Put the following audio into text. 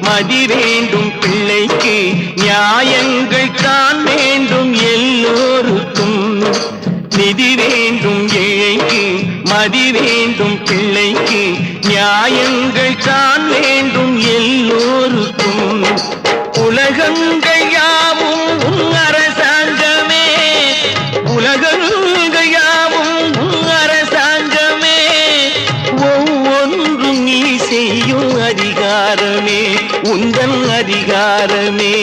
மதி வேண்டும் பிள்ளைக்கு நியாயங்கள் தான் வேண்டும் எல்லோருக்கும் நிதி வேண்டும் ஏழைக்கு மதி வேண்டும் பிள்ளைக்கு நியாயங்கள் தான் வேண்டும் எல்லோருக்கும் உலகங்கள் யாவும் அரசாங்கமே உலகங்கள் யாவும் அரசாங்கமே ஒவ்வொன்றும் நீ செய்யும் அதிகாரமே உந்தன் அதிகாரமே